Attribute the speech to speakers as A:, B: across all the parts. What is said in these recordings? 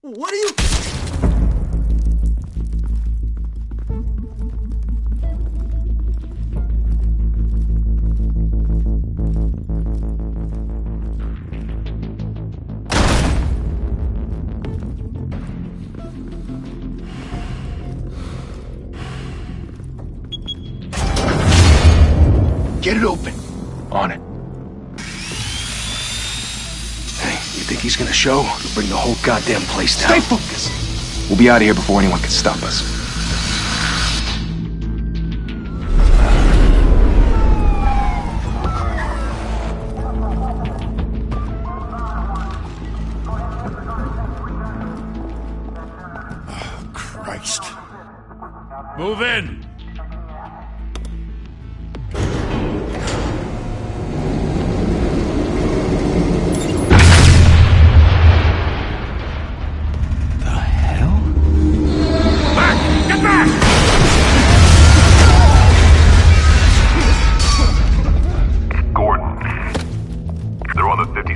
A: What are you...
B: Get it open.
C: On it.
B: Hey, you think he's gonna show? He'll bring the whole goddamn place down.
C: Stay focused. We'll be out of here before anyone can stop us.
B: Oh, Christ.
D: Move in!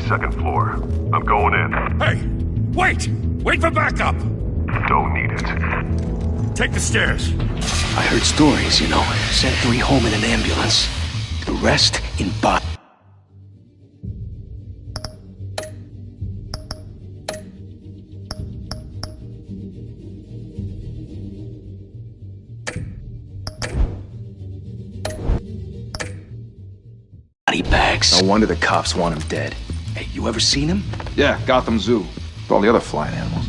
E: Second floor. I'm going in.
D: Hey! Wait! Wait for backup!
E: Don't need it.
D: Take the stairs.
B: I heard stories, you know. Sent 3 home in an ambulance. The rest in body bags.
C: No wonder the cops want him dead.
B: Hey, you ever seen him?
C: Yeah, Gotham Zoo. With all the other flying animals.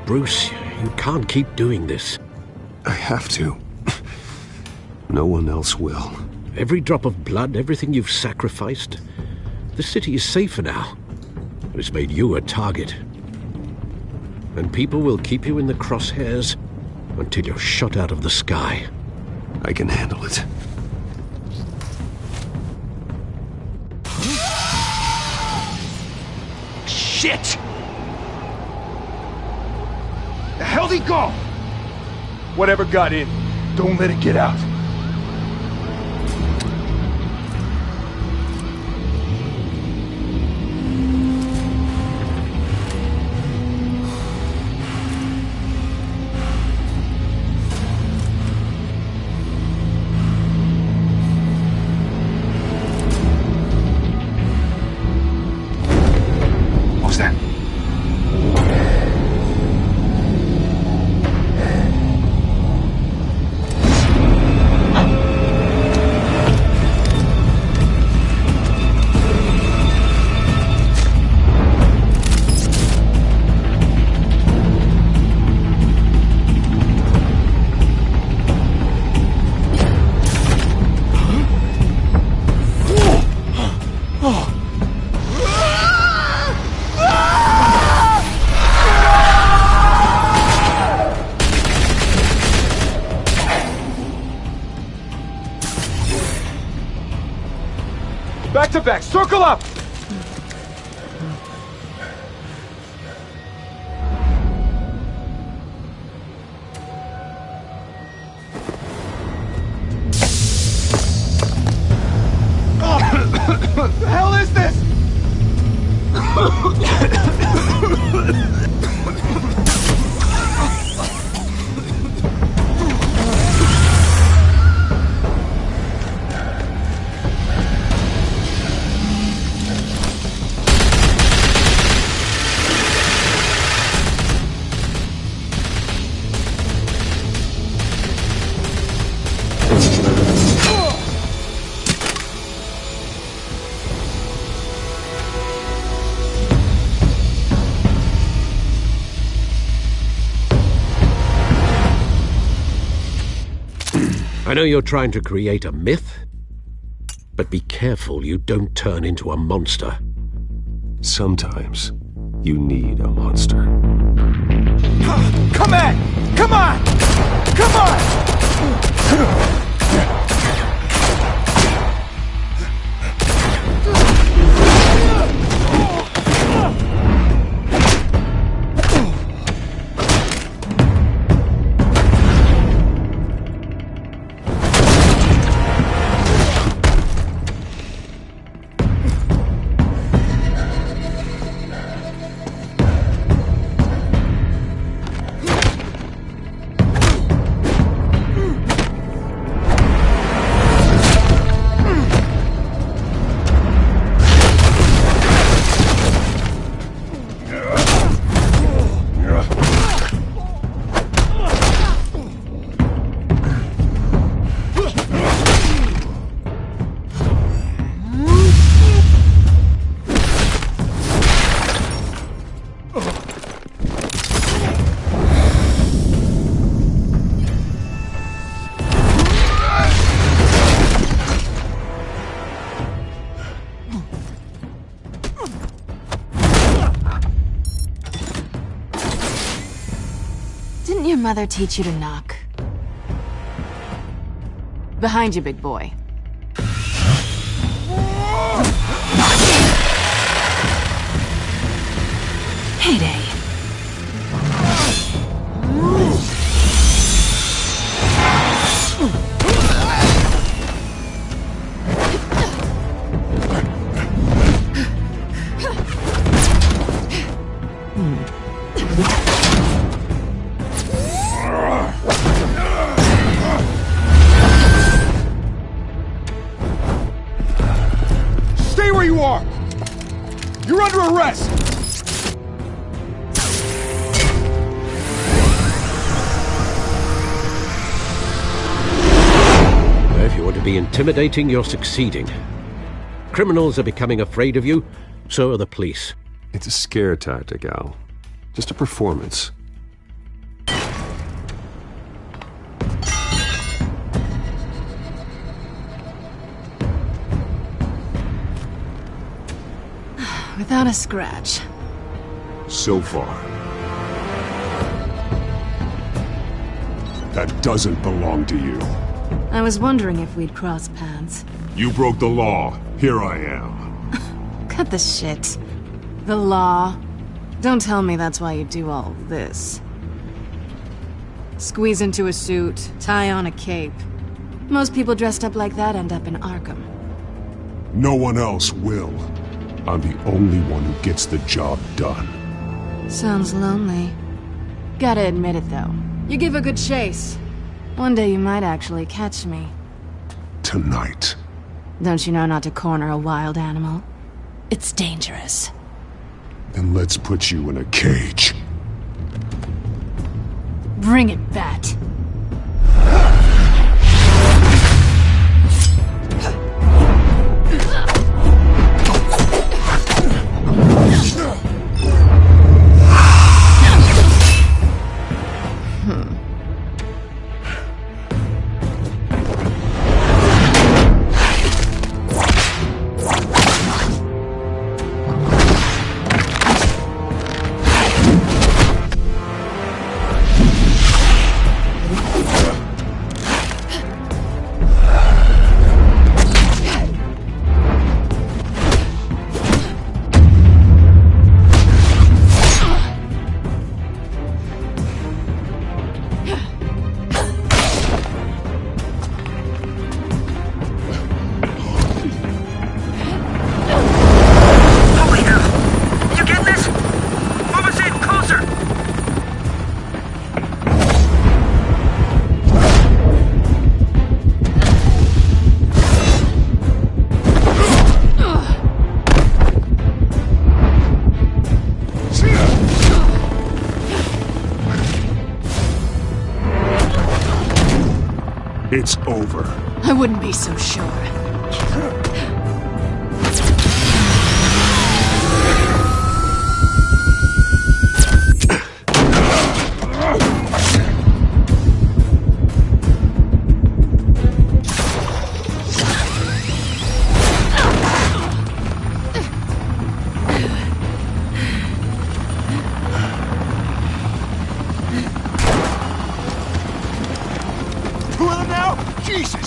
F: Bruce, you can't keep doing this.
G: I have to. No one else will.
F: Every drop of blood, everything you've sacrificed. The city is safer now. It's made you a target. And people will keep you in the crosshairs until you're shot out of the sky.
G: I can handle it.
B: Shit!
C: The hell'd he go? Whatever got in, don't let it get out. What was that? Back to back, circle up! What the hell is this?
F: I know you're trying to create a myth, but be careful you don't turn into a monster.
G: Sometimes you need a monster.
C: Come on! Come on! Come on!
A: Didn't your mother teach you to knock? Behind you, big boy. Heyday.
C: Stay where you are! You're under arrest!
F: If you want to be intimidating, you're succeeding. Criminals are becoming afraid of you, so are the police.
G: It's a scare tactic, Al. Just a performance.
A: Without a scratch.
H: So far. That doesn't belong to you.
A: I was wondering if we'd cross paths.
H: You broke the law. Here I am.
A: Cut the shit. The law. Don't tell me that's why you do all this. Squeeze into a suit, tie on a cape. Most people dressed up like that end up in Arkham.
H: No one else will. I'm the only one who gets the job done.
A: Sounds lonely. Gotta admit it, though. You give a good chase. One day you might actually catch me.
H: Tonight.
A: Don't you know not to corner a wild animal? It's dangerous.
H: Then let's put you in a cage.
A: Bring it, Bat.
H: It's over.
A: I wouldn't be so sure.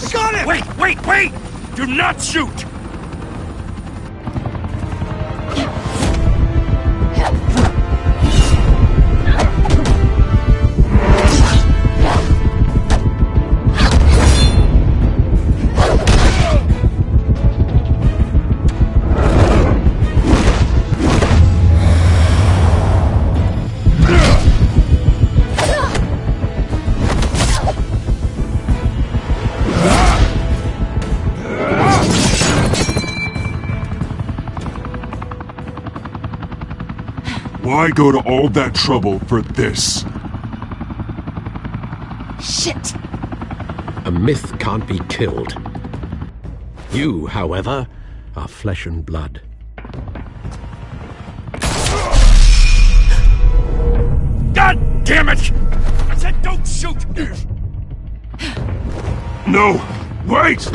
D: Got him! Wait! Do not shoot!
H: Why go to all that trouble for this?
A: Shit!
F: A myth can't be killed. You, however, are flesh and blood.
D: God damn it! I said don't shoot!
H: No! Wait!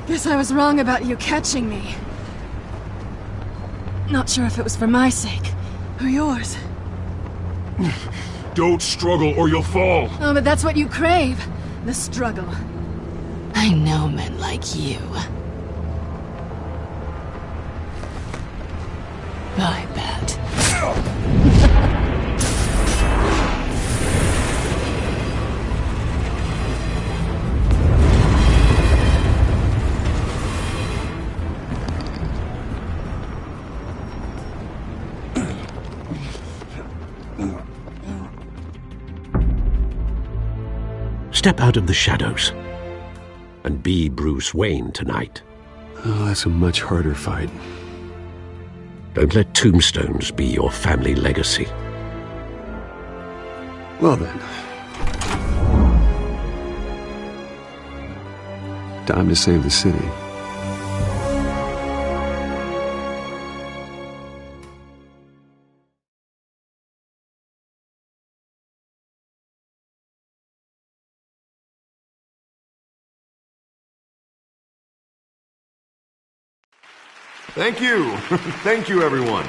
A: Guess I was wrong about you catching me. Not sure if it was for my sake, or yours.
H: Don't struggle or you'll fall!
A: Oh, but that's what you crave. The struggle. I know men like you. I bet.
F: Step out of the shadows and be Bruce Wayne tonight.
G: Oh, that's a much harder fight.
F: Don't let tombstones be your family legacy.
G: Well then. Time to save the city.
I: Thank you. Thank you, everyone.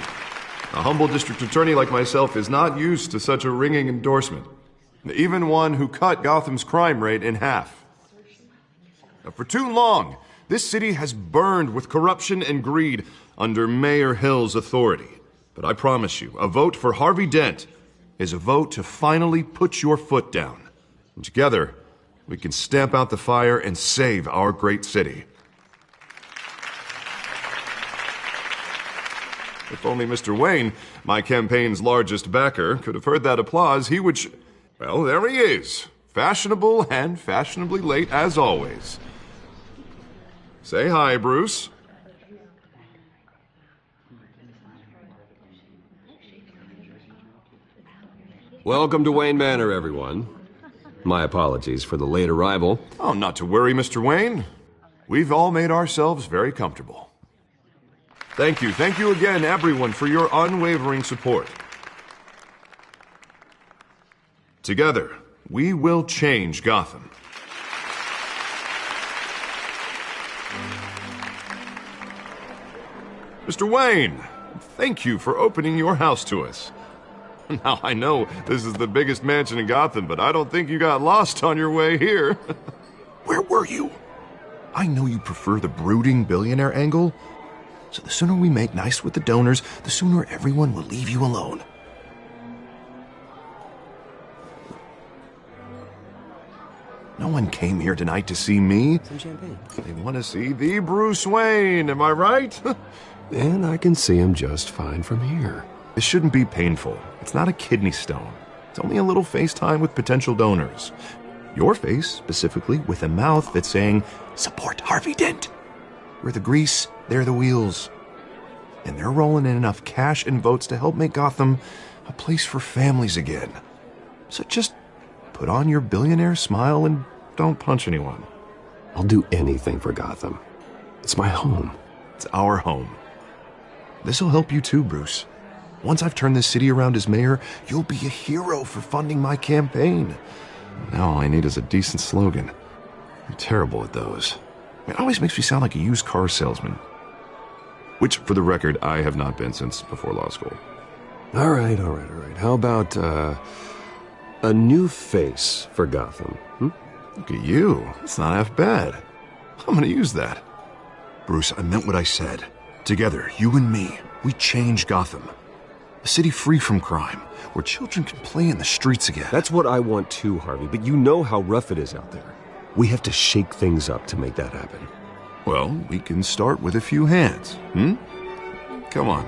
I: A humble district attorney like myself is not used to such a ringing endorsement. Even one who cut Gotham's crime rate in half. For too long, this city has burned with corruption and greed under Mayor Hill's authority. But I promise you, a vote for Harvey Dent is a vote to finally put your foot down. And together, we can stamp out the fire and save our great city. If only Mr. Wayne, my campaign's largest backer, could have heard that applause, he would well, there he is. Fashionable and fashionably late as always. Say hi, Bruce.
G: Welcome to Wayne Manor, everyone. My apologies for the late arrival.
I: Oh, not to worry, Mr. Wayne. We've all made ourselves very comfortable. Thank you again, everyone, for your unwavering support. Together, we will change Gotham. Mr. Wayne, thank you for opening your house to us. Now, I know this is the biggest mansion in Gotham, but I don't think you got lost on your way here. Where were you? I know you prefer the brooding billionaire angle, so the sooner we make nice with the donors, the sooner everyone will leave you alone. No one came here tonight to see me.
G: Some champagne.
I: They want to see the Bruce Wayne, am I right?
G: And I can see him just fine from here.
I: This shouldn't be painful. It's not a kidney stone. It's only a little FaceTime with potential donors. Your face, specifically, with a mouth that's saying, support Harvey Dent. We're the grease, they're the wheels. And they're rolling in enough cash and votes to help make Gotham a place for families again. So just put on your billionaire smile and don't punch anyone.
G: I'll do anything for Gotham. It's my home.
I: It's our home. This'll help you too, Bruce. Once I've turned this city around as mayor, you'll be a hero for funding my campaign. Now all I need is a decent slogan. I'm terrible at those. It always makes me sound like a used car salesman. Which, for the record, I have not been since before law school.
G: All right. How about, a new face for Gotham?
I: Look at you. It's not half bad. I'm gonna use that. Bruce, I meant what I said. Together, you and me, we change Gotham. A city free from crime, where children can play in the streets again.
G: That's what I want too, Harvey, but you know how rough it is out there. We have to shake things up to make that happen.
I: Well, we can start with a few hands, Come on.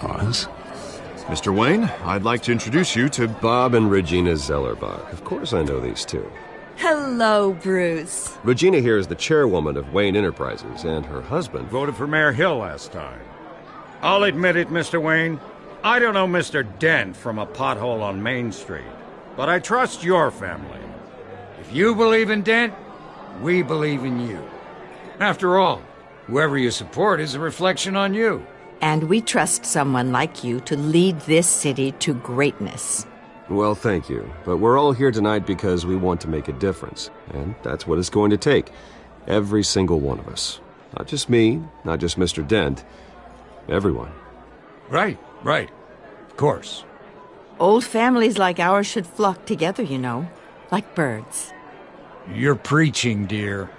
G: Oz?
I: Mr. Wayne, I'd like to introduce you to
G: Bob and Regina Zellerbach. Of course I know these two.
J: Hello, Bruce.
G: Regina here is the chairwoman of Wayne Enterprises, and her husband
D: Voted for Mayor Hill last time. I'll admit it, Mr. Wayne. I don't know Mr. Dent from a pothole on Main Street, but I trust your family. If you believe in Dent, we believe in you. After all, whoever you support is a reflection on you.
J: And we trust someone like you to lead this city to greatness.
G: Well, thank you. But we're all here tonight because we want to make a difference. And that's what it's going to take. Every single one of us. Not just me, not just Mr. Dent. Everyone.
D: Right. Of course.
J: Old families like ours should flock together, you know. Like birds.
D: You're preaching, dear.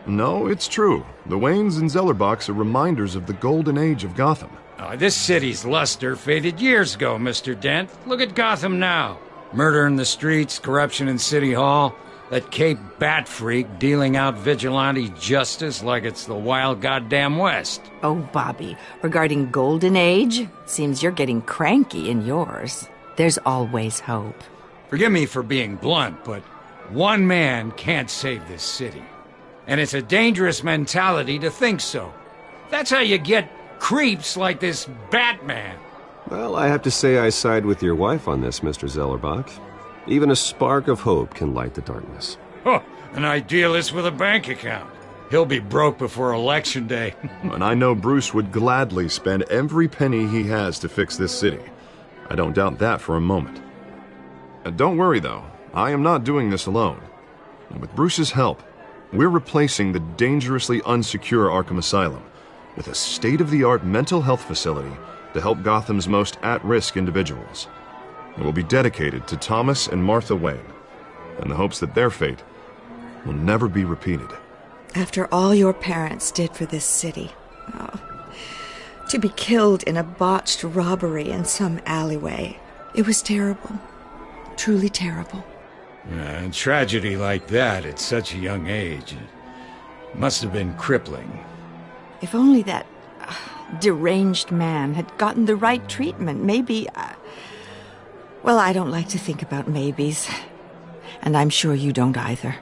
I: No, it's true. The Waynes and Zellerbachs are reminders of the golden age of Gotham.
D: This city's luster faded years ago, Mr. Dent. Look at Gotham now. Murder in the streets, corruption in City Hall, that Cape Bat freak dealing out vigilante justice like it's the wild goddamn West.
J: Oh, Bobby, regarding Golden Age, seems you're getting cranky in yours. There's always hope.
D: Forgive me for being blunt, but one man can't save this city. And it's a dangerous mentality to think so. That's how you get creeps like this Batman.
G: Well, I have to say I side with your wife on this, Mr. Zellerbach. Even a spark of hope can light the darkness.
D: Oh, an idealist with a bank account. He'll be broke before Election Day.
I: And I know Bruce would gladly spend every penny he has to fix this city. I don't doubt that for a moment. Don't worry, though. I am not doing this alone. And with Bruce's help, we're replacing the dangerously unsecure Arkham Asylum with a state-of-the-art mental health facility to help Gotham's most at-risk individuals. It will be dedicated to Thomas and Martha Wayne, in the hopes that their fate will never be repeated.
K: After all your parents did for this city, to be killed in a botched robbery in some alleyway, it was terrible. Truly terrible.
D: A tragedy like that at such a young age must have been crippling.
J: If only that deranged man had gotten the right treatment, maybe... Well, I don't like to think about maybes. And I'm sure you don't either.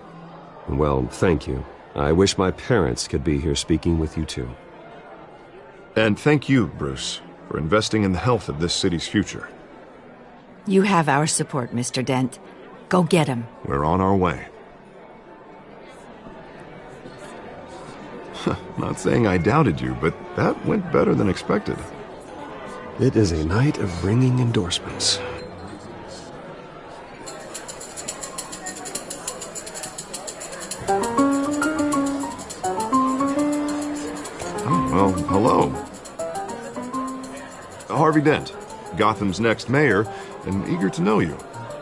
G: Well, thank you. I wish my parents could be here speaking with you too.
I: And thank you, Bruce, for investing in the health of this city's future.
J: You have our support, Mr. Dent. Go get him.
I: We're on our way. Not saying I doubted you, but that went better than expected.
G: It is a night of ringing endorsements.
I: Well, hello. Harvey Dent, Gotham's next mayor, and eager to know you.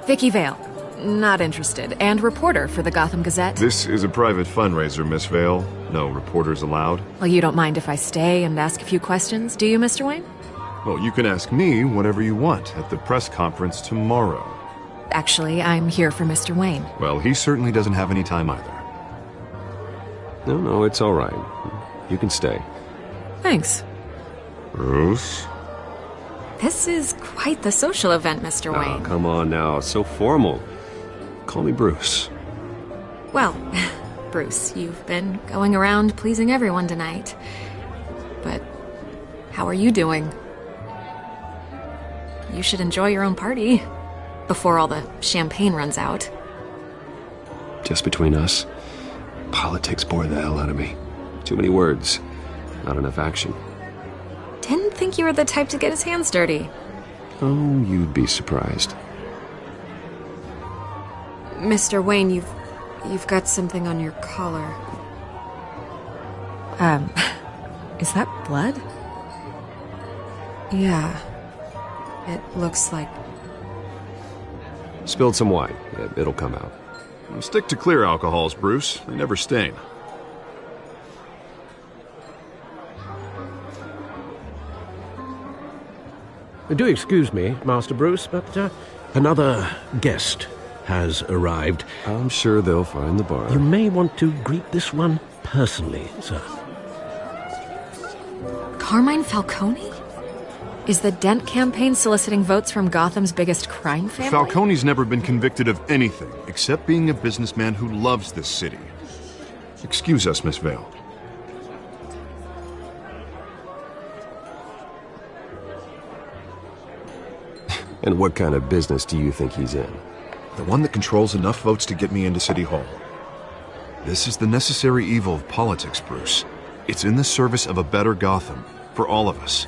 L: Vicky Vale. Not interested. And reporter for the Gotham Gazette.
I: This is a private fundraiser, Miss Vale. No reporters allowed.
L: Well, you don't mind if I stay and ask a few questions, do you, Mr. Wayne?
I: Well, you can ask me whatever you want at the press conference tomorrow.
L: Actually, I'm here for Mr. Wayne.
I: Well, he certainly doesn't have any time either.
G: No, it's all right. You can stay.
L: Thanks.
I: Bruce?
L: This is quite the social event, Mr. Wayne.
G: Oh, come on now. So formal. Call me Bruce.
L: Well, Bruce, you've been going around pleasing everyone tonight. But how are you doing? You should enjoy your own party before all the champagne runs out.
G: Just between us, politics bore the hell out of me. Too many words, not enough action.
L: Didn't think you were the type to get his hands dirty.
G: Oh, you'd be surprised.
L: Mr. Wayne, you've got something on your collar. Is that blood? Yeah. It looks like...
G: Spilled some wine. It'll come out.
I: Stick to clear alcohols, Bruce. They never stain.
F: Do excuse me, Master Bruce, but another guest has arrived.
G: I'm sure they'll find the bar.
F: You may want to greet this one personally, sir.
L: Carmine Falcone? Is the Dent campaign soliciting votes from Gotham's biggest crime family?
I: Falcone's never been convicted of anything except being a businessman who loves this city. Excuse us, Miss Vale.
G: And what kind of business do you think he's in?
I: The one that controls enough votes to get me into City Hall. This is the necessary evil of politics, Bruce. It's in the service of a better Gotham, for all of us.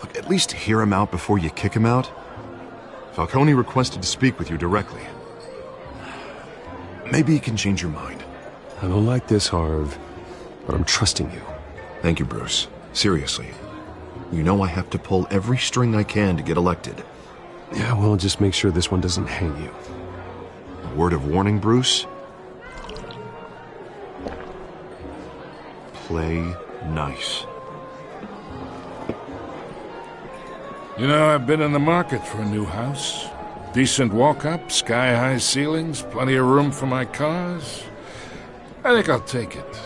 I: Look, at least hear him out before you kick him out. Falcone requested to speak with you directly. Maybe he can change your mind.
G: I don't like this, Harv, but I'm trusting you.
I: Thank you, Bruce. Seriously. You know I have to pull every string I can to get elected.
G: Yeah, well, just make sure this one doesn't hang you.
I: A word of warning, Bruce? Play nice.
M: You know, I've been in the market for a new house. Decent walk-up, sky-high ceilings, plenty of room for my cars. I think I'll take it.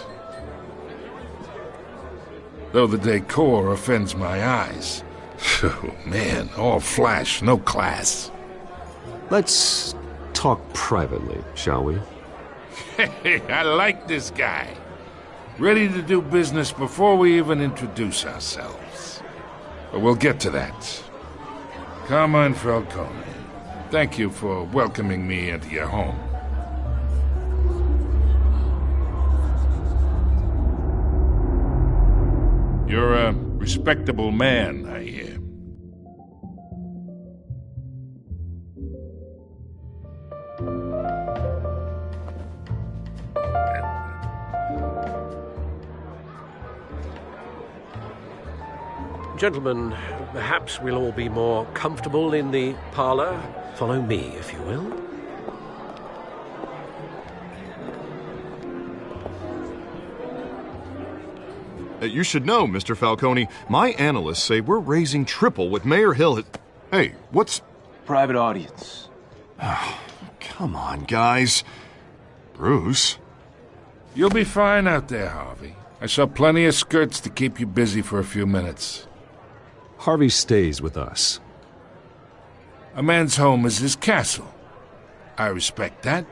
M: Though the decor offends my eyes. Oh, man, all flash, no class.
G: Let's talk privately, shall we?
M: Hey, I like this guy. Ready to do business before we even introduce ourselves. But we'll get to that. Carmine Falcone, thank you for welcoming me into your home. You're a respectable man, I hear.
F: Gentlemen, perhaps we'll all be more comfortable in the parlor. Follow me, if you will.
I: You should know, Mr. Falcone, my analysts say we're raising triple what Mayor Hill. Hey, what's...
B: Private audience.
I: Oh, come on, guys. Bruce?
M: You'll be fine out there, Harvey. I saw plenty of skirts to keep you busy for a few minutes.
G: Harvey stays with us.
M: A man's home is his castle. I respect that.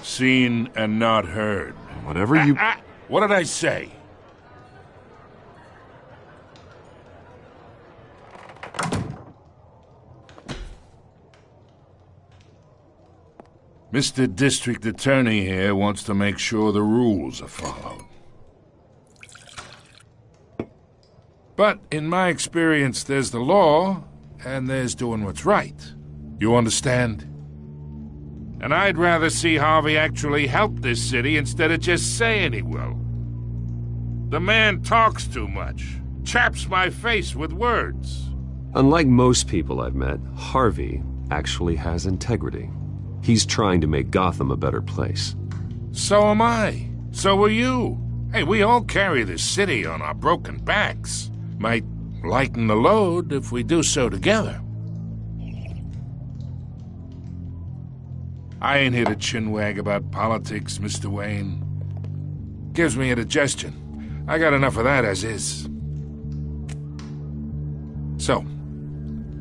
M: Seen and not heard.
I: Whatever you...
M: What did I say? Mr. District Attorney here wants to make sure the rules are followed. But in my experience, there's the law, and there's doing what's right. You understand? And I'd rather see Harvey actually help this city instead of just saying he will. The man talks too much, chaps my face with words.
G: Unlike most people I've met, Harvey actually has integrity. He's trying to make Gotham a better place.
M: So am I. So are you. Hey, we all carry this city on our broken backs. Might lighten the load if we do so together. I ain't here to chinwag about politics, Mr. Wayne. Gives me indigestion. I got enough of that as is. So,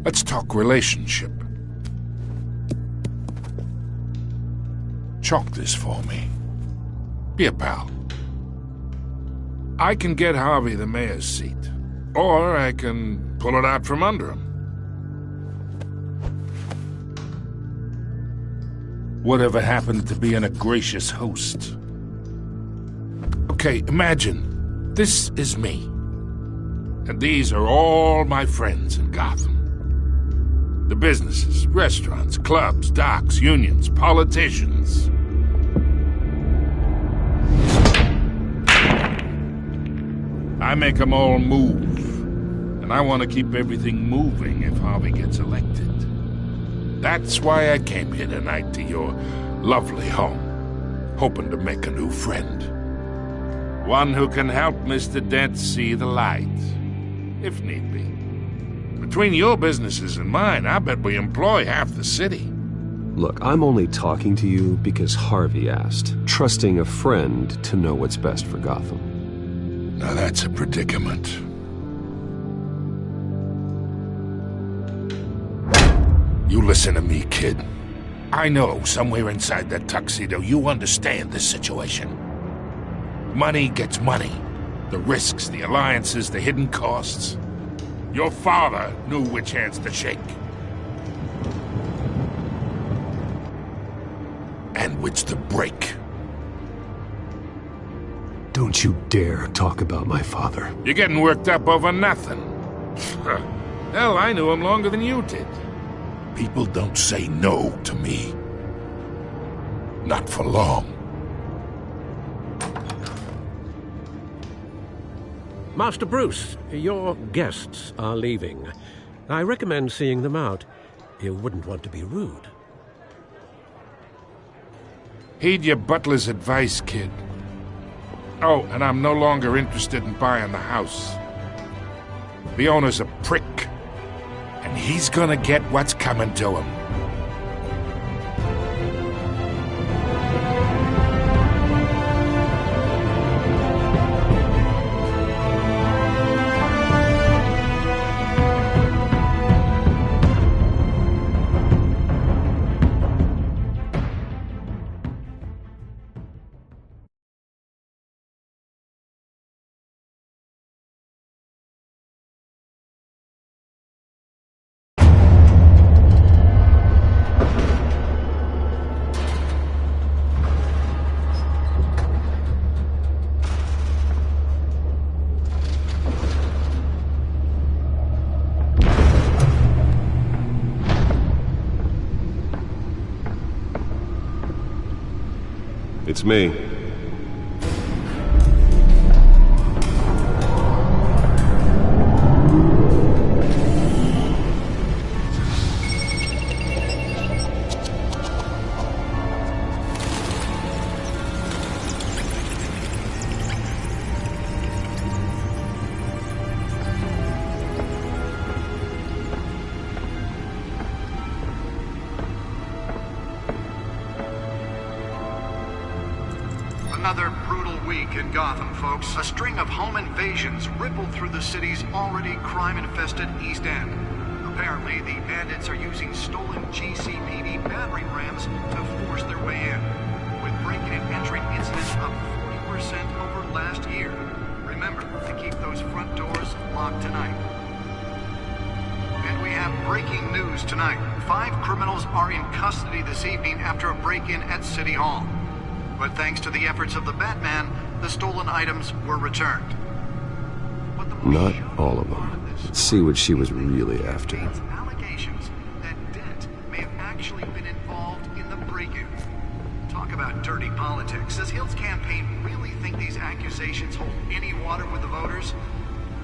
M: let's talk relationship. Chalk this for me. Be a pal. I can get Harvey the mayor's seat, or I can pull it out from under him. Whatever happened to being a gracious host? Okay, imagine, this is me. And these are all my friends in Gotham. The businesses, restaurants, clubs, docks, unions, politicians. I make them all move. And I want to keep everything moving if Harvey gets elected. That's why I came here tonight to your lovely home, hoping to make a new friend. One who can help Mr. Dent see the light, if need be. Between your businesses and mine, I bet we employ half the city.
G: Look, I'm only talking to you because Harvey asked, trusting a friend to know what's best for Gotham.
M: Now that's a predicament. You listen to me, kid. I know somewhere inside that tuxedo you understand this situation. Money gets money. The risks, the alliances, the hidden costs. Your father knew which hands to shake. And which to break.
G: Don't you dare talk about my father.
M: You're getting worked up over nothing. Hell, I knew him longer than you did. People don't say no to me. Not for long.
F: Master Bruce, your guests are leaving. I recommend seeing them out. You wouldn't want to be rude.
M: Heed your butler's advice, kid. Oh, and I'm no longer interested in buying the house. The owner's a prick. And he's gonna get what's coming to him.
G: It's me.
N: Another brutal week in Gotham, folks. A string of home invasions rippled through the city's already crime-infested East End. Apparently, the bandits are using stolen GCPD battering rams to force their way in, with breaking and entering incidents up 40% over last year. Remember to keep those front doors locked tonight. And we have breaking news tonight. 5 criminals are in custody this evening after a break-in at City Hall. But thanks to the efforts of the Batman, the stolen items were returned.
G: Not all of them. Let's see what she was really after.
N: Allegations that Dent may have actually been involved in the break-in. Talk about dirty politics. Does Hill's campaign really think these accusations hold any water with the voters?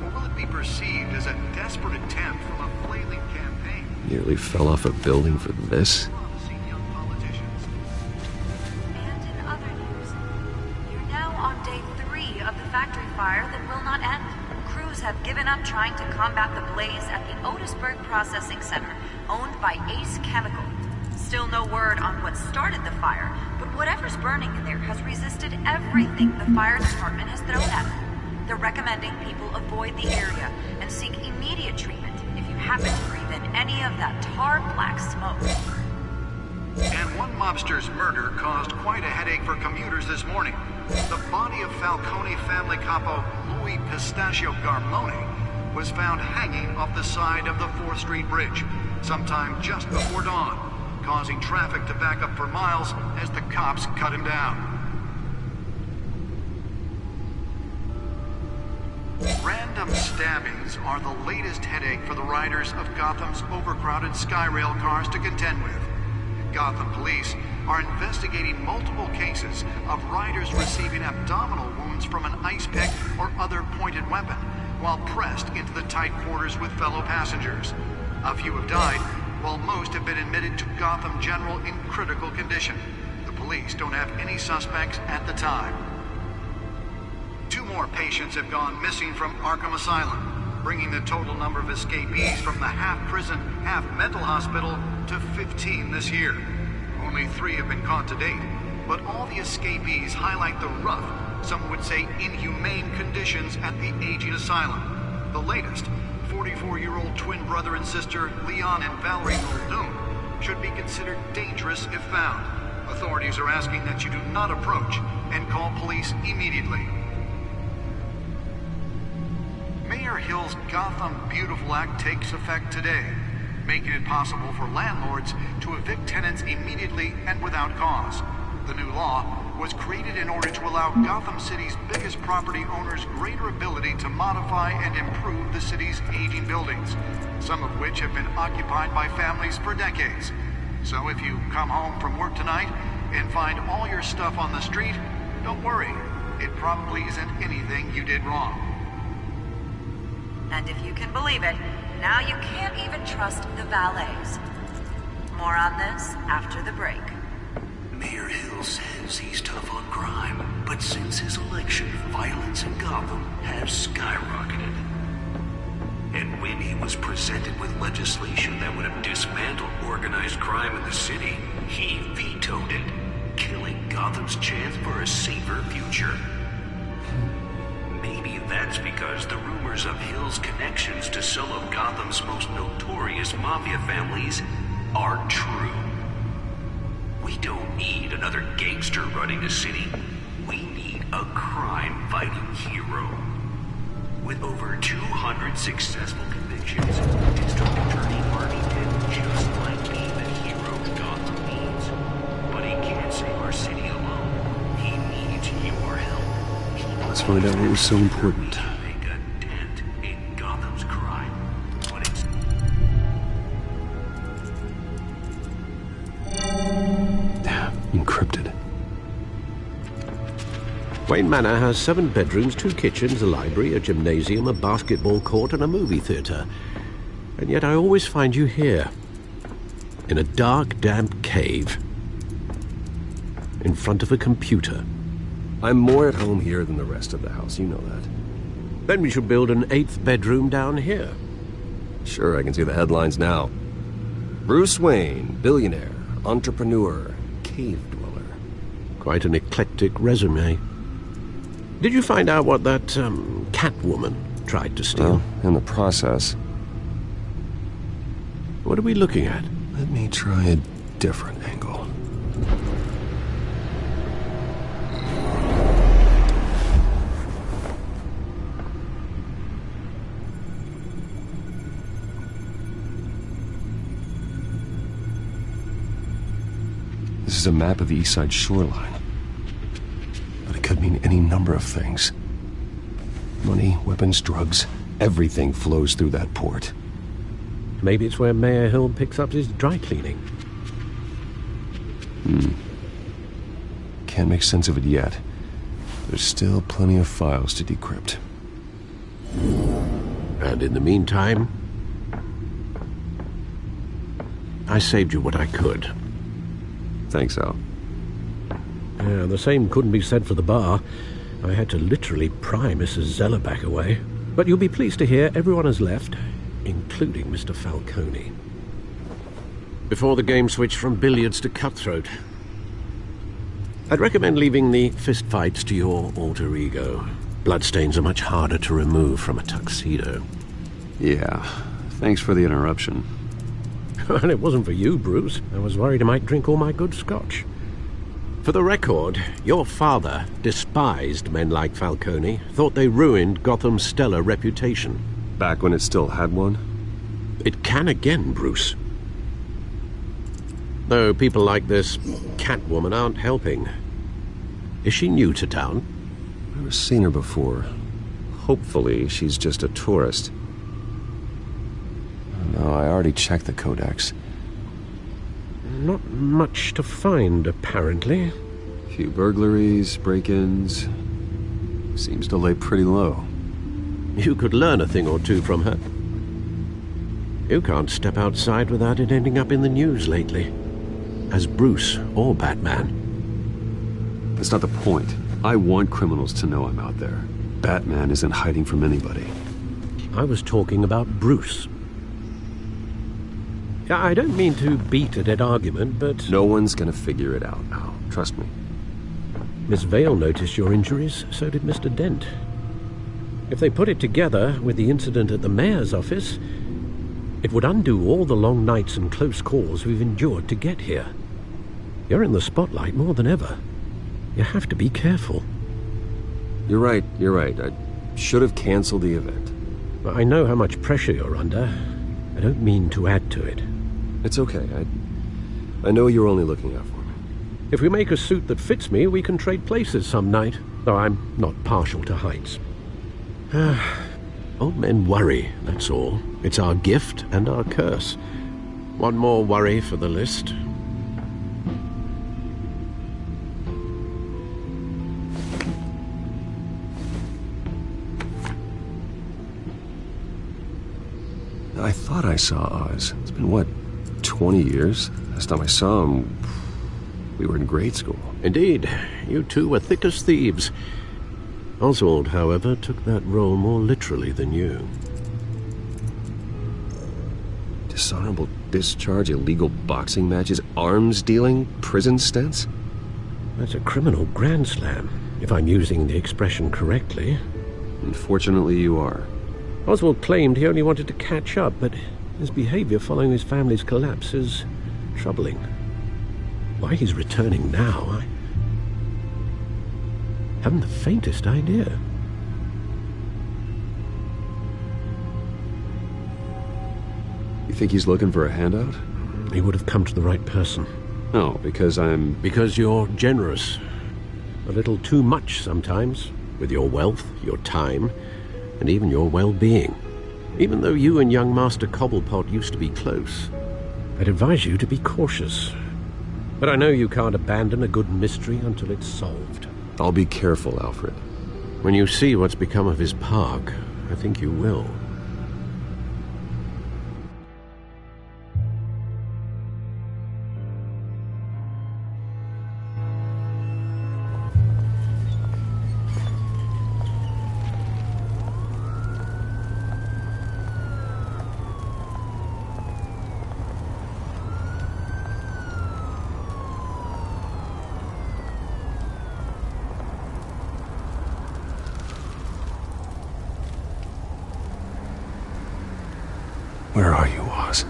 N: Or will it be perceived as a desperate attempt from a flailing campaign?
G: Nearly fell off a building for this.
O: And in other news, you're now on day 3 of the factory fire that will not end. Crews have given up trying to combat the blaze at the Otisburg Processing Center, owned by Ace Chemical. Still no word on what started the fire, but whatever's burning in there has resisted everything the fire department has thrown at it. They're recommending people avoid the area and seek immediate treatment if you happen to breathe in any of that tar black smoke.
N: And one mobster's murder caused quite a headache for commuters this morning. The body of Falcone family capo Louis Pistachio Garmone was found hanging off the side of the 4th Street Bridge sometime just before dawn, causing traffic to back up for miles as the cops cut him down. Random stabbings are the latest headache for the riders of Gotham's overcrowded Skyrail cars to contend with. Gotham police are investigating multiple cases of riders receiving abdominal wounds from an ice pick or other pointed weapon while pressed into the tight quarters with fellow passengers. A few have died, while most have been admitted to Gotham General in critical condition. The police don't have any suspects at the time. 2 more patients have gone missing from Arkham Asylum, bringing the total number of escapees from the half-prison, half-mental hospital to 15 this year. Only 3 have been caught to date, but all the escapees highlight the rough, some would say inhumane conditions at the aging asylum. The latest, 44-year-old twin brother and sister Leon and Valerie Muldoon, should be considered dangerous if found. Authorities are asking that you do not approach and call police immediately. Mayor Hill's Gotham Beautiful Act takes effect today, making it possible for landlords to evict tenants immediately and without cause. The new law was created in order to allow Gotham City's biggest property owners greater ability to modify and improve the city's aging buildings, some of which have been occupied by families for decades. So if you come home from work tonight and find all your stuff on the street, don't worry. It probably isn't anything you did wrong.
O: And if you can believe it, now you can't even trust the valets. More on this after the break.
B: Mayor Hill says he's tough on crime, but since his election, violence in Gotham has skyrocketed. And when he was presented with legislation that would have dismantled organized crime in the city, he vetoed it, killing Gotham's chance for a safer future. Maybe that's because the rumors of Hill's connections to some of Gotham's most notorious mafia families are true. We don't need another gangster running the city. We need a crime-fighting hero. With over 200 successful convictions, District Attorney Harvey Dent just might be the hero Gotham needs. But he can't save our city alone. He needs your help.
G: Let's find out what was so important.
B: Make a dent in Gotham's crime. But it's...
G: Encrypted.
F: Wayne Manor has 7 bedrooms, 2 kitchens, a library, a gymnasium, a basketball court, and a movie theater. And yet I always find you here, in a dark, damp cave, in front of a computer.
G: I'm more at home here than the rest of the house, you know that.
F: Then we should build an 8th bedroom down here.
G: Sure, I can see the headlines now. Bruce Wayne, billionaire, entrepreneur, cave dweller.
F: Quite an eclectic resume. Did you find out what that, Catwoman tried to steal?
G: Well, in the process.
F: What are we looking at?
G: Let me try a different angle. This is a map of the East Side shoreline. But it could mean any number of things. Money, weapons, drugs, everything flows through that port.
F: Maybe it's where Mayor Hill picks up his dry cleaning.
G: Can't make sense of it yet. There's still plenty of files to decrypt.
F: And in the meantime... I saved you what I could.
G: Thanks, Al.
F: Yeah, the same couldn't be said for the bar. I had to literally pry Mrs. Zeller back away. But you'll be pleased to hear everyone has left, including Mr. Falcone. Before the game switched from billiards to cutthroat. I'd recommend leaving the fistfights to your alter ego. Bloodstains are much harder to remove from a tuxedo.
G: Yeah, thanks for the interruption.
F: And it wasn't for you, Bruce. I was worried I might drink all my good scotch. For the record, your father despised men like Falcone, thought they ruined Gotham's stellar reputation.
G: Back when it still had one?
F: It can again, Bruce. Though people like this Catwoman aren't helping. Is she new to town?
G: I've never seen her before. Hopefully she's just a tourist. No, I already checked the codex.
F: Not much to find, apparently.
G: A few burglaries, break-ins. Seems to lay pretty low.
F: You could learn a thing or two from her. You can't step outside without it ending up in the news lately. As Bruce or Batman.
G: That's not the point. I want criminals to know I'm out there. Batman isn't hiding from anybody.
F: I was talking about Bruce. I don't mean to beat a dead argument, but...
G: No one's gonna figure it out now. Trust me.
F: Miss Vale noticed your injuries, so did Mr. Dent. If they put it together with the incident at the mayor's office, it would undo all the long nights and close calls we've endured to get here. You're in the spotlight more than ever. You have to be careful.
G: You're right. I should have canceled the event.
F: I know how much pressure you're under. I don't mean to add to it.
G: It's okay. I know you're only looking out for me.
F: If we make a suit that fits me, we can trade places some night, though I'm not partial to heights. Old men worry, that's all. It's our gift and our curse. One more worry for the list.
G: I thought I saw Oz. It's been, what, 20 years? Last time I saw him, we were in grade school.
F: Indeed. You two were thick as thieves. Oswald, however, took that role more literally than you.
G: Dishonorable discharge, illegal boxing matches, arms dealing, prison stints?
F: That's a criminal grand slam, if I'm using the expression correctly.
G: Unfortunately, you are.
F: Oswald claimed he only wanted to catch up, but his behavior following his family's collapse is troubling. Why he's returning now, I haven't the faintest idea.
G: You think he's looking for a handout?
F: He would have come to the right person.
G: No, because I'm...
F: Because you're generous. A little too much sometimes, with your wealth, your time, and even your well-being. Even though you and young Master Cobblepot used to be close, I'd advise you to be cautious. But I know you can't abandon a good mystery until it's solved.
G: I'll be careful, Alfred.
F: When you see what's become of his park, I think you will.
G: Where are you, Oz?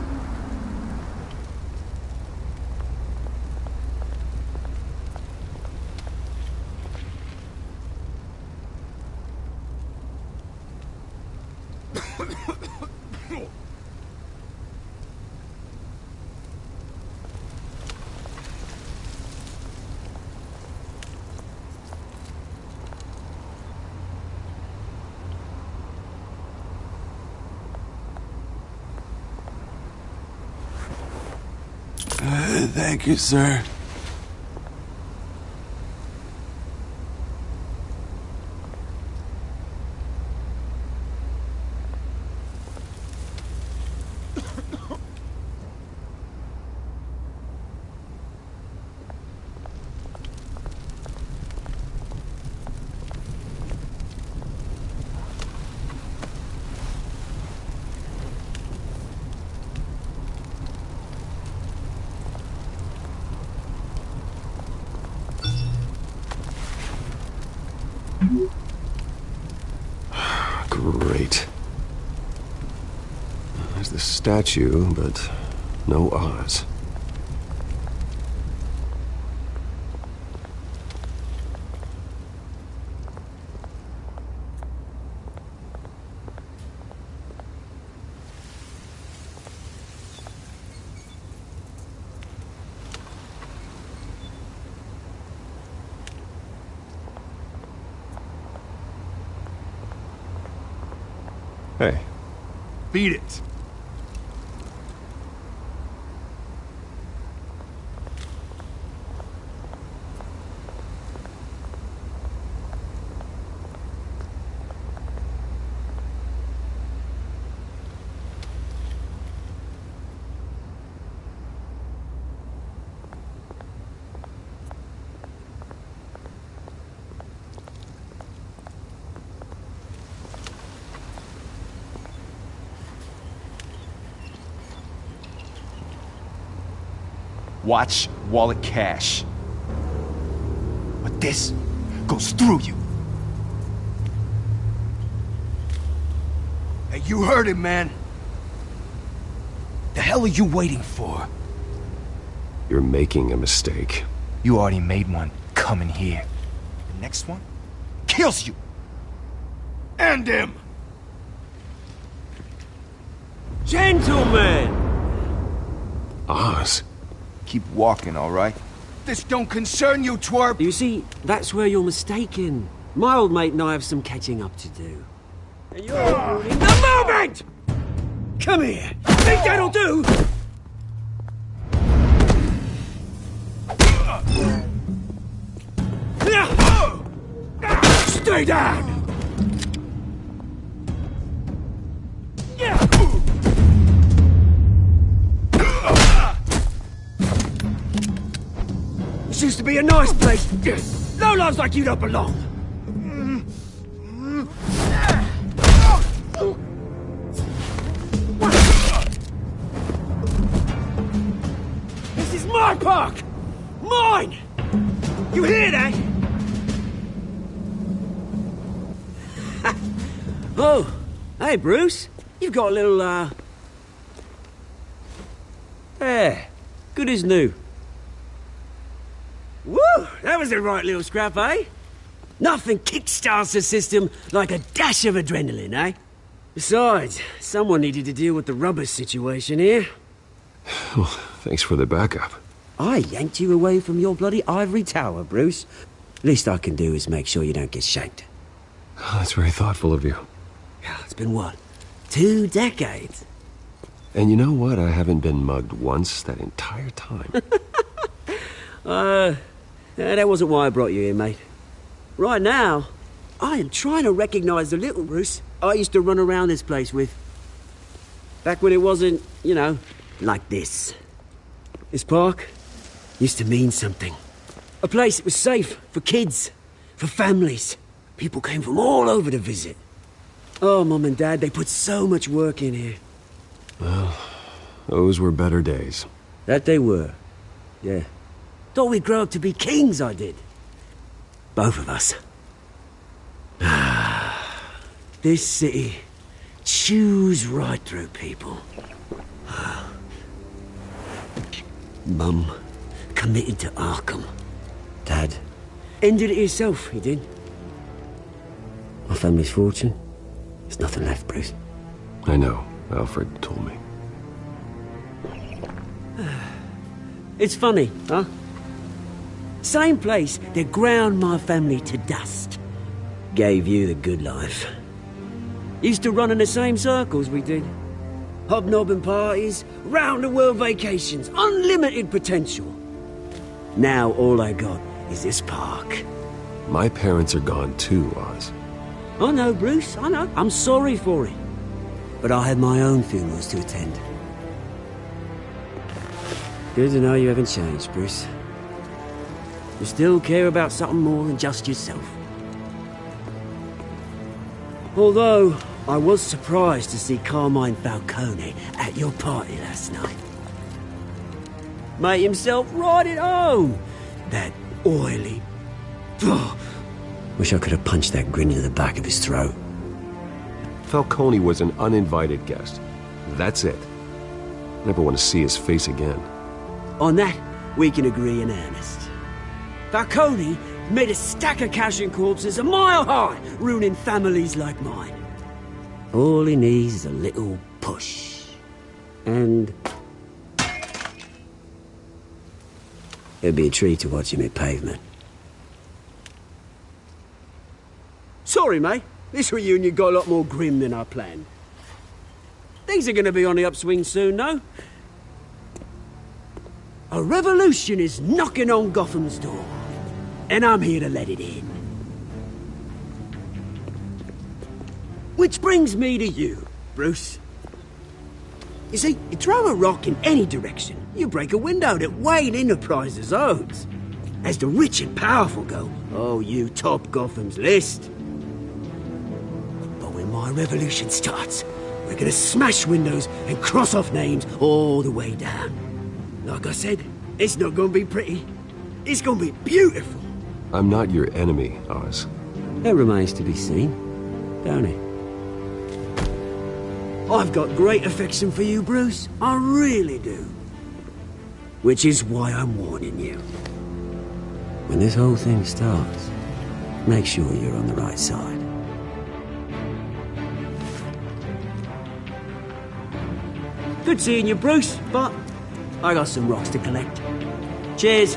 P: Thank you, sir.
G: Great. There's the statue, but no Oz. Hey.
C: Beat it. Watch wallet cash. But this goes through you. Hey, you heard it, man. The hell are you waiting for?
G: You're making a mistake.
C: You already made one coming here. The next one kills you. And him.
Q: Gentlemen!
G: Oz.
C: Keep walking, all right? This don't concern you, twerp!
Q: You see, that's where you're mistaken. My old mate and I have some catching up to do. And you're ruining the moment! Come here! Think that'll do? Stay down! This used to be a nice place. Lowlifes like you don't belong. This is my park! Mine! You hear that? Oh, hey, Bruce. You've got a little, There. Good as new. Woo! That was a right little scrap, eh? Nothing kickstarts the system like a dash of adrenaline, eh? Besides, someone needed to deal with the rubber situation here.
G: Well, thanks for the backup.
Q: I yanked you away from your bloody ivory tower, Bruce. Least I can do is make sure you don't get shanked.
G: Oh, that's very thoughtful of you.
Q: It's been what? 2 decades?
G: And you know what? I haven't been mugged once that entire time.
Q: That wasn't why I brought you here, mate. Right now, I am trying to recognize the little Bruce I used to run around this place with. Back when it wasn't, you know, like this. This park used to mean something. A place that was safe for kids, for families. People came from all over to visit. Oh, Mum and Dad, they put so much work in here.
G: Well, those were better days.
Q: That they were, yeah. Thought we'd grow up to be kings, I did. Both of us. This city chews right through people. Mum committed to Arkham. Dad ended it himself, he did. My family's fortune, there's nothing left, Bruce.
G: I know. Alfred told me.
Q: It's funny, huh? Same place that ground my family to dust. Gave you the good life. Used to run in the same circles we did. Hobnobbing parties, round-the-world vacations, unlimited potential. Now all I got is this park.
G: My parents are gone too, Oz.
Q: I know, Bruce, I know. I'm sorry for it. But I had my own funerals to attend. Good to know you haven't changed, Bruce. You still care about something more than just yourself. Although, I was surprised to see Carmine Falcone at your party last night. Made himself right at home. That oily, Wish I could have punched that grin into the back of his throat.
G: Falcone was an uninvited guest. That's it. Never want to see his face again.
Q: On that, we can agree in earnest. Falcone made a stack of cash and corpses a mile high, ruining families like mine. All he needs is a little push. And... it'd be a treat to watch him hit pavement. Sorry, mate. This reunion got a lot more grim than I planned. Things are gonna be on the upswing soon, though. A revolution is knocking on Gotham's door, and I'm here to let it in. Which brings me to you, Bruce. You see, you throw a rock in any direction, you break a window that Wayne Enterprises owns. As the rich and powerful go, oh, you top Gotham's list. But when my revolution starts, we're gonna smash windows and cross off names all the way down. Like I said, it's not gonna be pretty. It's gonna be beautiful.
G: I'm not your enemy, Oz.
Q: That remains to be seen, don't it? I've got great affection for you, Bruce. I really do. Which is why I'm warning you. When this whole thing starts, make sure you're on the right side. Good seeing you, Bruce, but I got some rocks to collect. Cheers.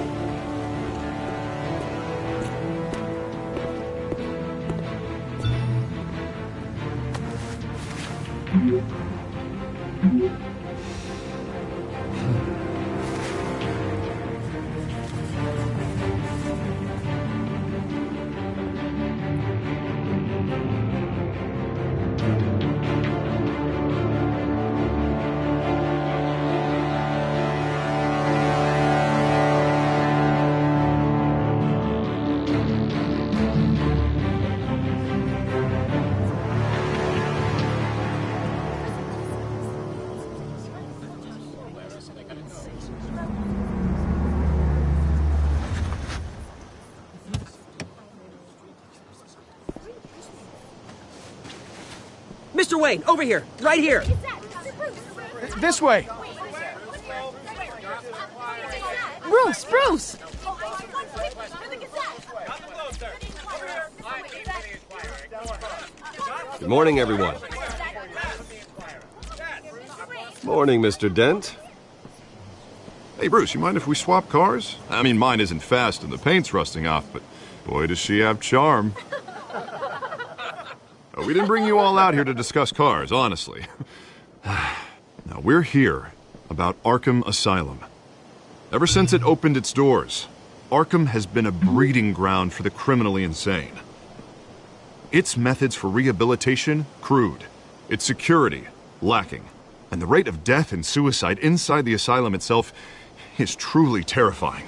Q: Mr. Wayne, over here, right here.
C: This way.
A: Bruce!
G: Good morning, everyone. Morning, Mr. Dent.
I: Hey, Bruce, you mind if we swap cars? I mean, mine isn't fast and the paint's rusting off, but boy, does she have charm. We didn't bring you all out here to discuss cars, honestly. Now, we're here about Arkham Asylum. Ever since it opened its doors, Arkham has been a breeding ground for the criminally insane. Its methods for rehabilitation, crude. Its security, lacking. And the rate of death and suicide inside the asylum itself is truly terrifying.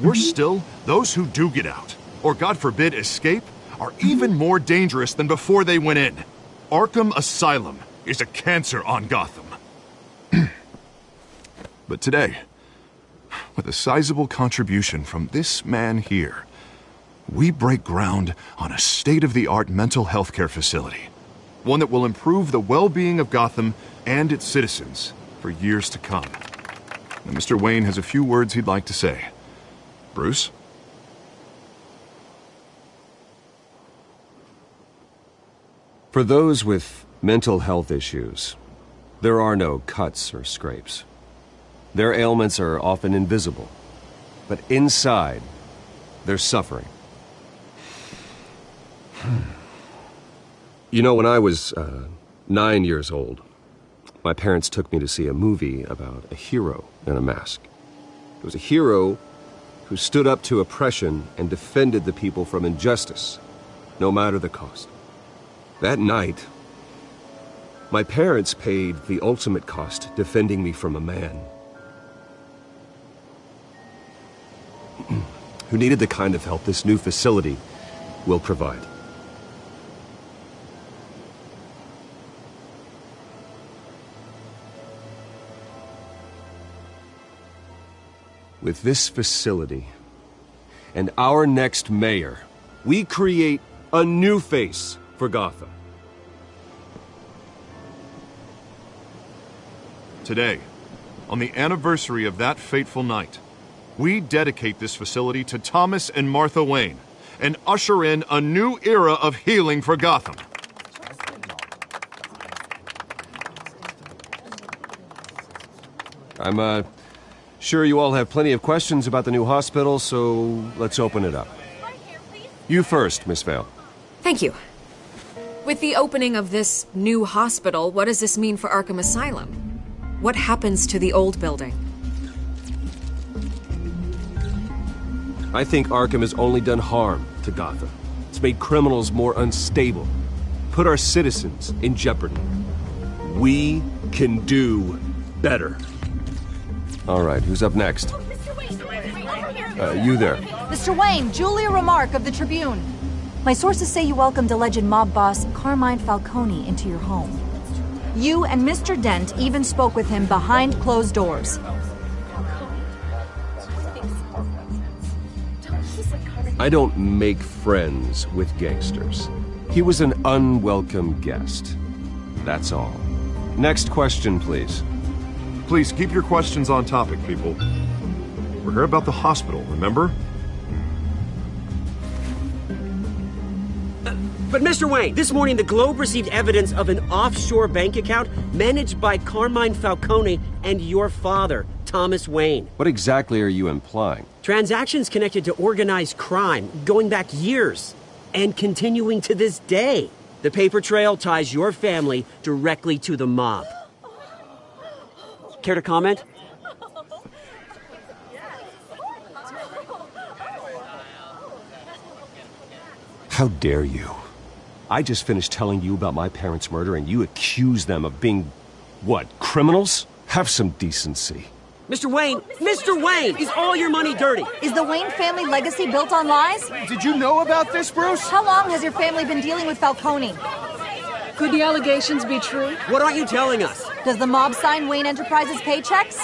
I: Worse still, those who do get out, or God forbid, escape, are even more dangerous than before they went in. Arkham Asylum is a cancer on Gotham. But today, with a sizable contribution from this man here, we break ground on a state-of-the-art mental health care facility. One that will improve the well-being of Gotham and its citizens for years to come. And Mr. Wayne has a few words he'd like to say. Bruce?
G: For those with mental health issues, there are no cuts or scrapes. Their ailments are often invisible, but inside, they're suffering. You know, when I was 9 years old, my parents took me to see a movie about a hero in a mask. It was a hero who stood up to oppression and defended the people from injustice, no matter the cost. That night, my parents paid the ultimate cost defending me from a man who needed the kind of help this new facility will provide. With this facility and our next mayor, We create a new face for Gotham.
I: Today, on the anniversary of that fateful night, we dedicate this facility to Thomas and Martha Wayne and usher in a new era of healing for Gotham.
G: I'm sure you all have plenty of questions about the new hospital, so let's open it up. You first, Miss Vale.
L: Thank you. With the opening of this new hospital, what does this mean for Arkham Asylum? What happens to the old building?
G: I think Arkham has only done harm to Gotham. It's made criminals more unstable, put our citizens in jeopardy. We can do better. All right, who's up next? You there.
R: Mr. Wayne, Julia Remark of the Tribune. My sources say you welcomed alleged mob boss Carmine Falcone into your home. You and Mr. Dent even spoke with him behind closed doors.
G: I don't make friends with gangsters. He was an unwelcome guest. That's all. Next question, please.
I: Please keep your questions on topic, people. We're here about the hospital, remember?
Q: But Mr. Wayne, this morning the Globe received evidence of an offshore bank account managed by Carmine Falcone and your father, Thomas Wayne.
G: What exactly are you implying?
Q: Transactions connected to organized crime going back years and continuing to this day. The paper trail ties your family directly to the mob. Care to comment?
G: How dare you? I just finished telling you about my parents' murder and you accuse them of being, what, criminals? Have some decency.
Q: Mr. Wayne, is all your money dirty?
R: Is the Wayne family legacy built on lies?
C: Did you know about this, Bruce?
R: How long has your family been dealing with Falcone?
S: Could the allegations be true?
Q: What aren't you telling us?
R: Does the mob sign Wayne Enterprises paychecks?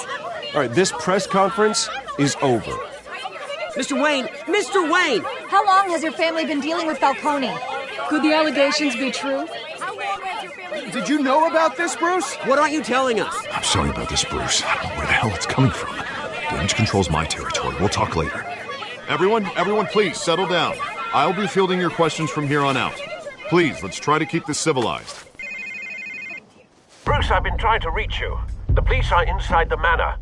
G: All right, this press conference is over.
Q: Mr. Wayne!
R: How long has your family been dealing with Falcone?
S: Could the allegations be true?
C: Did you know about this, Bruce?
Q: What aren't you telling us?
I: I'm sorry about this, Bruce. I don't know where the hell it's coming from. Damage control's my territory. We'll talk later. Everyone, please, settle down. I'll be fielding your questions from here on out. Please, let's try to keep this civilized.
T: Bruce, I've been trying to reach you. The police are inside the manor.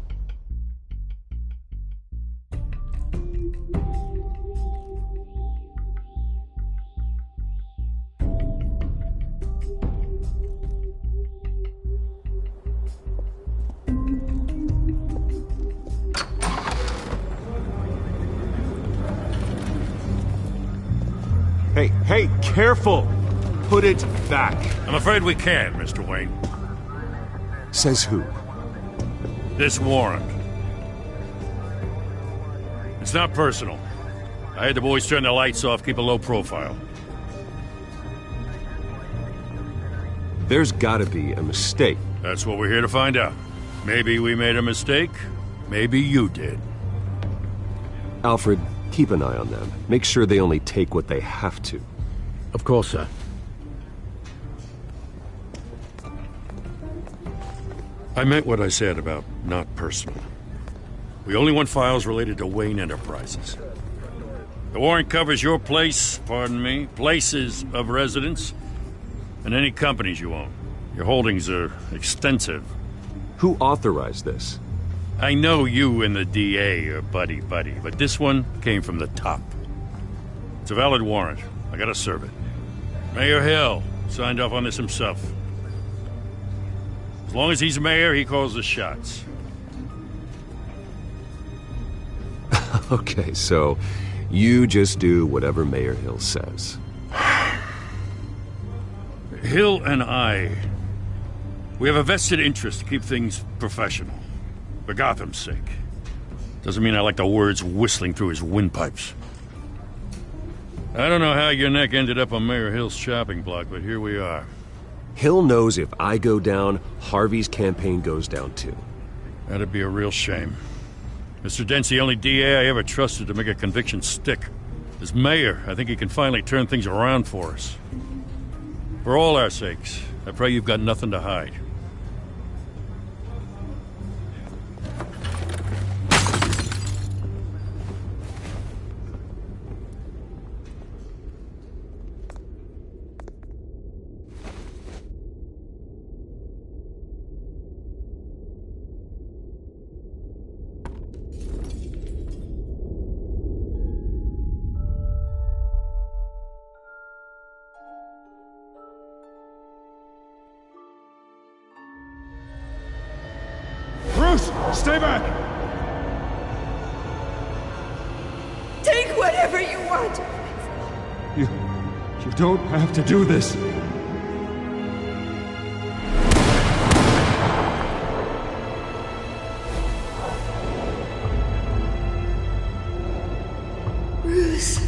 G: Hey, careful! Put it back.
M: I'm afraid we can't, Mr. Wayne.
G: Says who?
M: This warrant. It's not personal. I had the boys turn the lights off, keep a low profile.
G: There's gotta be a mistake.
M: That's what we're here to find out. Maybe we made a mistake. Maybe you did.
G: Alfred, keep an eye on them. Make sure they only take what they have to.
F: Of course, sir.
M: I meant what I said about not personal. We only want files related to Wayne Enterprises. The warrant covers your place, places of residence, and any companies you own. Your holdings are extensive.
G: Who authorized this?
M: I know you and the DA are buddy-buddy, but this one came from the top. It's a valid warrant. I gotta serve it. Mayor Hill signed off on this himself. As long as he's mayor, he calls the shots.
G: Okay, so you just do whatever Mayor Hill says.
M: Hill and I, we have a vested interest to keep things professional. For Gotham's sake. Doesn't mean I like the words whistling through his windpipes. I don't know how your neck ended up on Mayor Hill's shopping block, but here we are.
G: Hill knows if I go down, Harvey's campaign goes down too.
M: That'd be a real shame. Mr. Dent's the only DA I ever trusted to make a conviction stick.
U: As mayor, I think he can finally turn things around for us. For all our sakes, I pray you've got nothing to hide.
C: Bruce, stay back!
K: Take whatever you want.
C: You don't have to do this.
K: Bruce.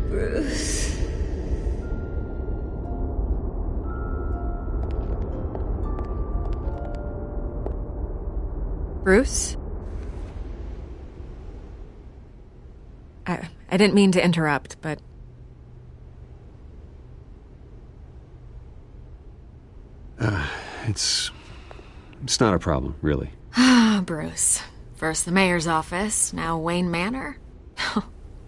K: Bruce.
L: Bruce? I didn't mean to interrupt, but...
G: It's not a problem, really.
L: Ah, Bruce. First the mayor's office, now Wayne Manor.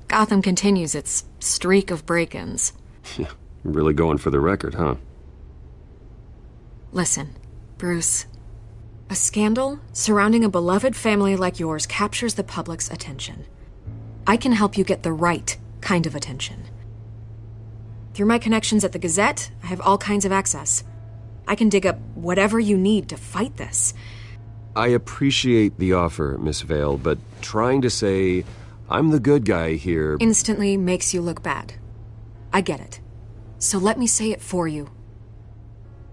L: Gotham continues its streak of break-ins.
G: Yeah, really going for the record, huh?
L: Listen, Bruce. A scandal surrounding a beloved family like yours captures the public's attention. I can help you get the right kind of attention. Through my connections at the Gazette, I have all kinds of access. I can dig up whatever you need to fight this.
G: I appreciate the offer, Miss Vale, but trying to say I'm the good guy here
L: instantly makes you look bad. I get it. So let me say it for you.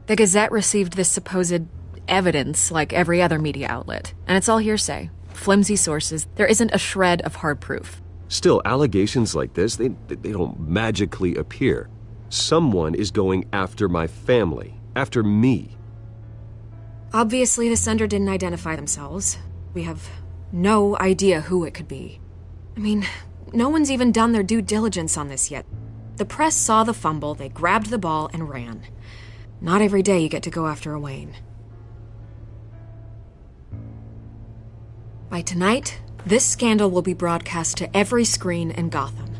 L: The Gazette received this supposed evidence like every other media outlet, and it's all hearsay. Flimsy sources. There isn't a shred of hard proof.
G: Still, allegations like this, they don't magically appear. Someone is going after my family, after me.
L: Obviously, the sender didn't identify themselves. We have no idea who it could be. I mean, no one's even done their due diligence on this yet. The press saw the fumble, they grabbed the ball and ran. Not every day you get to go after a Wayne. By tonight, this scandal will be broadcast to every screen in Gotham.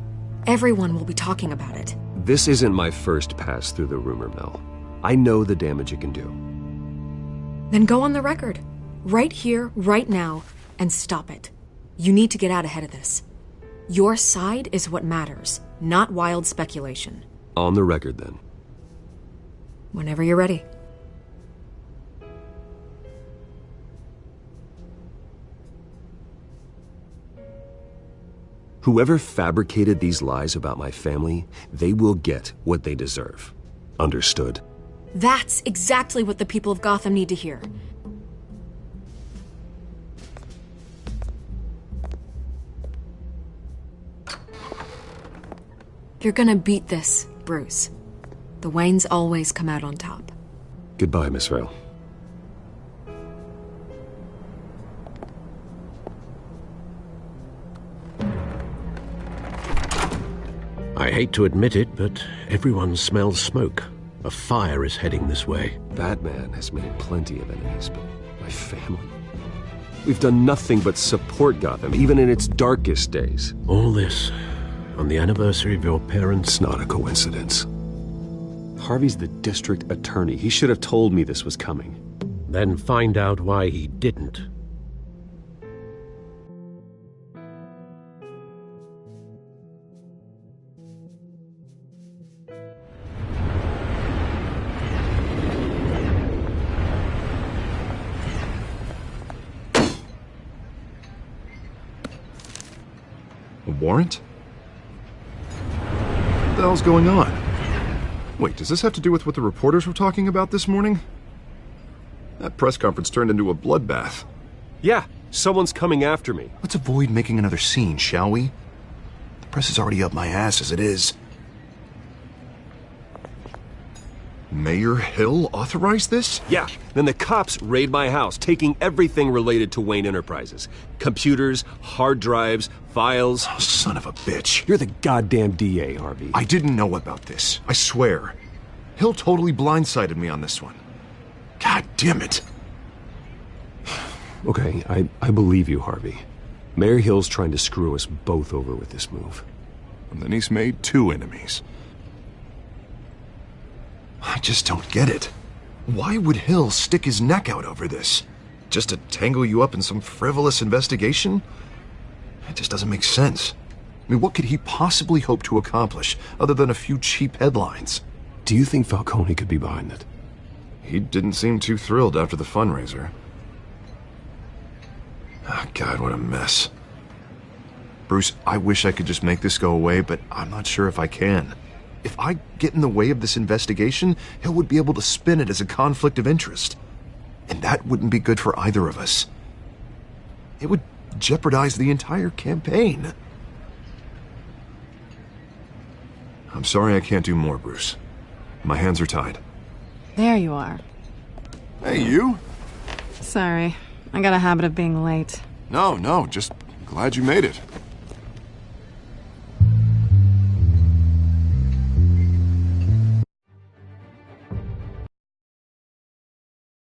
L: Everyone will be talking about it.
G: This isn't my first pass through the rumor mill. I know the damage it can do.
L: Then go on the record. Right here, right now, and stop it. You need to get out ahead of this. Your side is what matters, not wild speculation.
G: On the record, then.
L: Whenever you're ready.
G: Whoever fabricated these lies about my family, they will get what they deserve. Understood?
L: That's exactly what the people of Gotham need to hear. You're gonna beat this, Bruce. The Waynes always come out on top.
G: Goodbye, Miss Vale.
F: I hate to admit it, but everyone smells smoke. A fire is heading this way.
G: Batman has made plenty of enemies, but my family? We've done nothing but support Gotham, even in its darkest days.
F: All this on the anniversary of your parents?
G: It's not a coincidence. Harvey's the district attorney. He should have told me this was coming.
F: Then find out why he didn't.
I: A warrant? What the hell's going on? Wait, does this have to do with what the reporters were talking about this morning? That press conference turned into a bloodbath.
G: Yeah, someone's coming after me.
I: Let's avoid making another scene, shall we? The press is already up my ass as it is. Mayor Hill authorized this?
G: Yeah. Then the cops raid my house, taking everything related to Wayne Enterprises. Computers, hard drives, files.
I: Oh, son of a bitch.
G: You're the goddamn DA, Harvey.
I: I didn't know about this. I swear. Hill totally blindsided me on this one. God damn it.
G: Okay, I believe you, Harvey. Mayor Hill's trying to screw us both over with this move.
I: And then he's made 2 enemies. I just don't get it. Why would Hill stick his neck out over this? Just to tangle you up in some frivolous investigation? It just doesn't make sense. I mean, what could he possibly hope to accomplish other than a few cheap headlines?
G: Do you think Falcone could be behind it?
I: He didn't seem too thrilled after the fundraiser. Ah, God, what a mess. Bruce, I wish I could just make this go away, but I'm not sure if I can. If I get in the way of this investigation, Hill would be able to spin it as a conflict of interest. And that wouldn't be good for either of us. It would jeopardize the entire campaign. I'm sorry I can't do more, Bruce. My hands are tied.
A: There you are.
I: Hey, you?
A: Sorry. I got a habit of being late.
I: No, just glad you made it.